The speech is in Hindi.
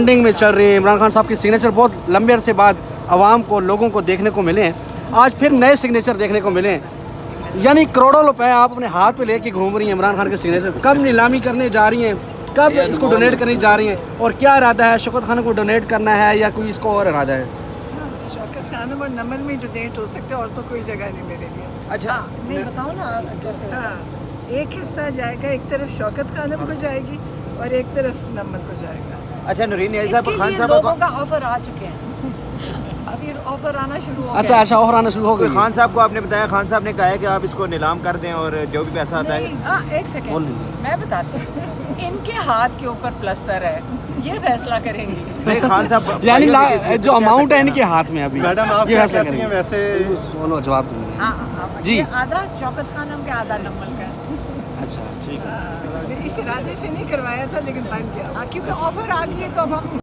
ट्रेंडिंग में चल रही है। इमरान खान साहब की सिग्नेचर बहुत लंबे अरसे बाद आवाम को, लोगों को देखने को मिले हैं। आज फिर नए सिग्नेचर देखने को मिले हैं, यानी करोड़ों रुपए आप अपने हाथ पे लेके घूम रही हैं इमरान खान के सिग्नेचर। कब नीलामी करने जा रही हैं, कब इसको डोनेट करने जा रही हैं, और क्या इरादा है? शौकत खान को डोनेट करना है या कोई इसको और इरादा है? शौकत खानम और नमन में डोनेट हो सकते हैं, और तो कोई जगह नहीं मेरे लिए। अच्छा, नहीं बताओ ना कैसे। हाँ, एक हिस्सा जाएगा, एक तरफ शौकत खानम को जाएगी और एक तरफ नमन को जाएगा। अच्छा नूरीन इसके साहब, खान लिए साहब लोगों का ऑफर आ चुके हैं। अभी ऑफर आना शुरू हो अच्छा अच्छा, और आना शुरू हो गई। खान साहब को आपने बताया, खान साहब ने कहा है कि आप इसको नीलाम कर दें और जो भी पैसा आता है। हाँ एक सेकेंड मैं बताती हूँ। इनके हाथ के ऊपर प्लस्तर है, ये फैसला करेंगी। नहीं खान साहब यानी जो अमाउंट है इनके हाथ में अभी, मैडम आप ये क्या फैसला कहती हैं करेंगे। वैसे? बोलो, जवाब दूंगी। हाँ जी। ये आधा शौकत खानम के आधा नमल का है। अच्छा ठीक है। इस इरादे से नहीं करवाया था, लेकिन बन गया। हाँ, क्योंकि ऑफर आ गई है तो अब हम